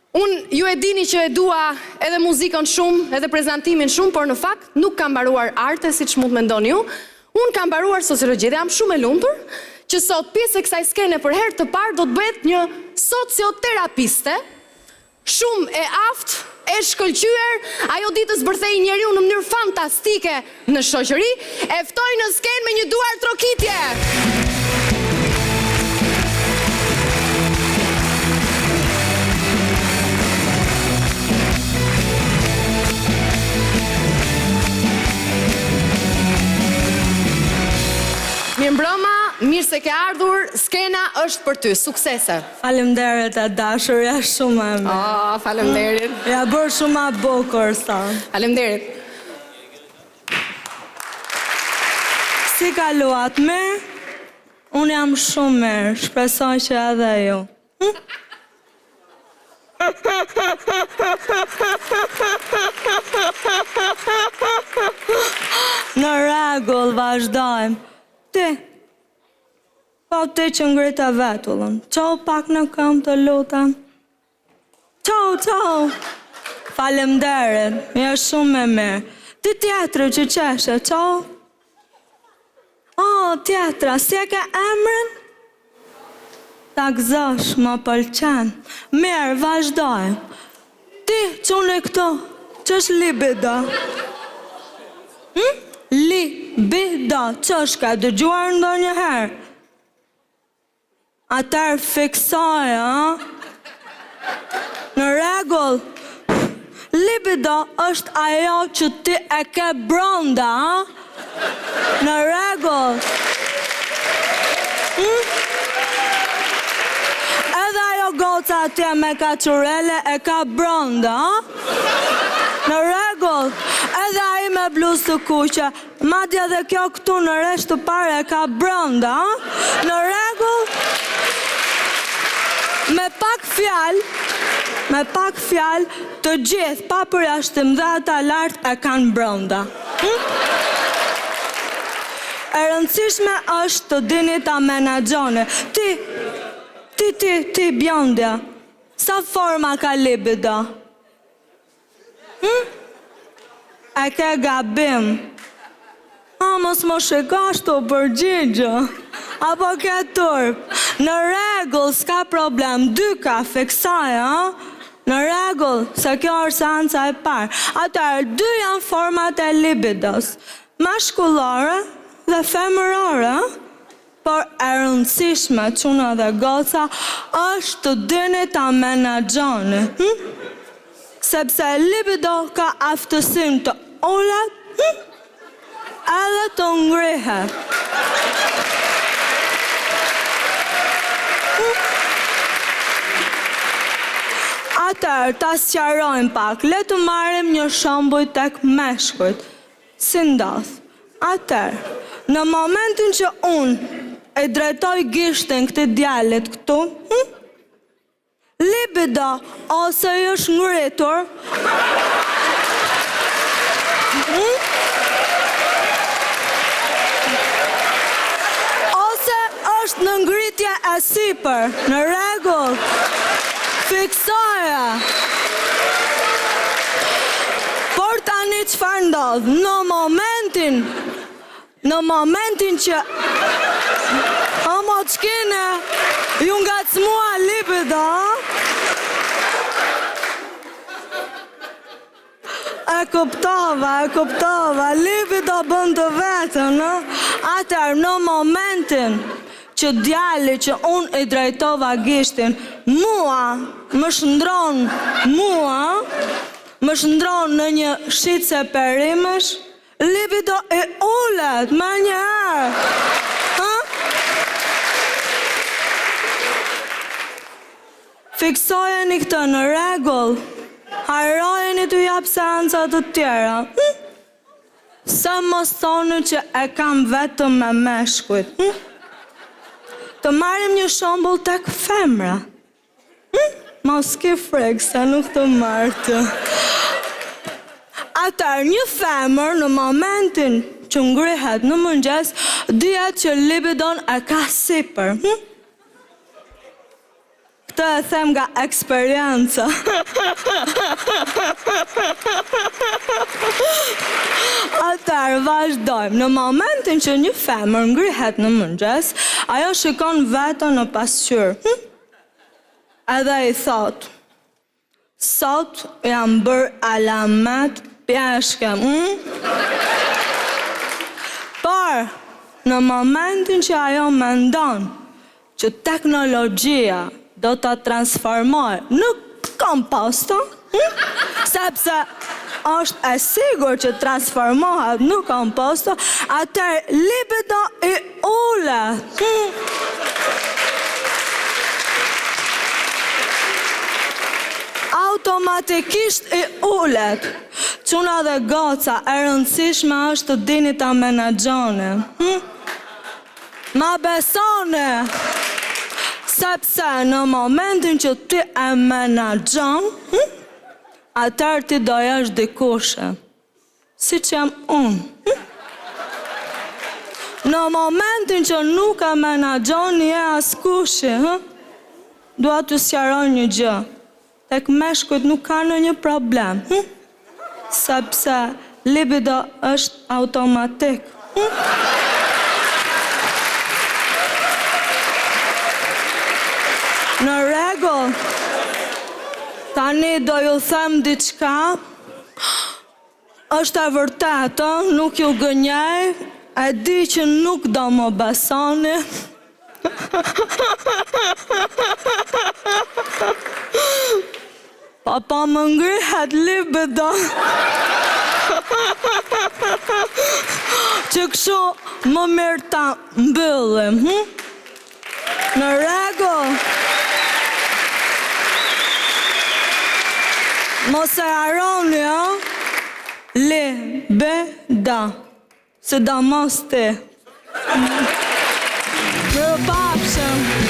Unë ju e dini që e dua edhe muzikën shumë, edhe prezantimin shumë, por në fakt nuk kam mbaruar arte siç mund mendoni ju. Unë kam mbaruar sociologji dhe jam shumë e lumtur që sot pjesë e kësaj skene për herë të parë do të bëhet një socioterapiste, shumë e aftë, e shkëlqyer, ajo ditë zbërthej njeriu në mënyrë fantastike në shoqëri, e ftoj në skenë me një duar trokitje. Mirë mbrëma, mirë se ke ardhur, skena është për ty, suksese. Faleminderit e dashur, ja shumë e mirë. Faleminderit. Ja bërë shumë a bukur sa. Faleminderit. Si kaluat mirë? Unë jam shumë mirë, shpresoj që edhe ju. Në rregull, vazhdojmë. Ti, po ti që ngrita vetullën, qo pak në këmbë të lutem. Qo. Faleminderit, ja shumë e mirë. Ti tjetër që qeshe, qo? Tjetra, si e ke emrin? Ta gëzosh, më pëlqen. Mirë, vazhdojmë. Ti, që unë e këto, që është libido? Libido, që është ka dëgjuar ndonjëherë? Atër fiksoj, Në rregull, libido është ajo që ti e ke brenda, Në rregull. Edhe ajo goca atje me kaqurele e ka brenda, Në rregull. Edhe ai me bluzë të kuqe, madje edhe kjo këtu në rresht të parë e ka brenda, Në rregull. Me pak fjalë, të gjithë pa përjashtim dhe ata lart e kanë brenda. E rëndësishme është të dini ta menaxhoni. Ti bjondja, sa forma ka libido? E ke gabim. Mos më shikosh të përgjigjë. Apo ke turp. Në rregull, s'ka problem. 2 ka fiksoj, Në rregull, se kjo është seanca e parë. Atëherë, 2 janë format e libidos. Mashkullore dhe femërore, por e rëndësishme çuna dhe goca është të dini ta menaxhoni. Sepse libido ka aftësinë të ullet edhe të ngrihet. Atëherë, ta sqarojmë pak, le të marrim një shembull tek meshkujt. Si ndodh? Atëherë, në momentin që unë e drejtoj gishtin këtij djalit këtu, libido ose është ngritur, ose është në ngritje e sipër. Në rregull. Fiksoja. Por tani çfarë ndodh? Në momentin që moçkine ju ngacmua libido, e kuptova, libido bën të vetën, Atëherë, në momentin që djali që unë i drejtova gishtin, më shndron në një shitse perimesh, libido e ullet, më njëherë. Fiksojeni këtë, në rregull. Harrojeni të jap seanca të tjera. Sa mos thoni që e kam vetëm me meshkujt. Të marrim një shembull tek femra. Mos ke frikë se nuk të martë. Atëherë, një femër në momentin që ngrihet në mëngjes, dihet që libidon e ka sipër. Këtë e them nga eksperienca. Atëherë vazhdojmë. Në momentin që një femër ngrihet në mëngjes, ajo shikon vetën në pasqyrë. Edhe i thot: sot jam bërë alamet pjeshke. Por, në momentin që ajo mendon që teknologjia do të transformoj në komposto, sepse është e sigur që transformohet në komposto, atër libido i ullet. Automatikisht i ullet. Quna dhe goca, e rëndësishme është të dini ta menaxhoni. Ma besone, sepse në momentin që ti e menaxhon, atër ti do jesh dikushe, si që jam unë. Në momentin që nuk e menaxhon je askushi, dua t'ju sqaroj një gjë. Tek meshkujt nuk ka ndonjë problem, sepse libido është automatik. Në rregull, tani do ju them diçka, është e vërtetë, nuk ju gënjej, e di që nuk do më besoni. Papa më ngrihet libido. Që kështu më mirë ta mbyllim. Në rregull. Mos e harroni, libido. Sidomos ti. Mirëpafshim.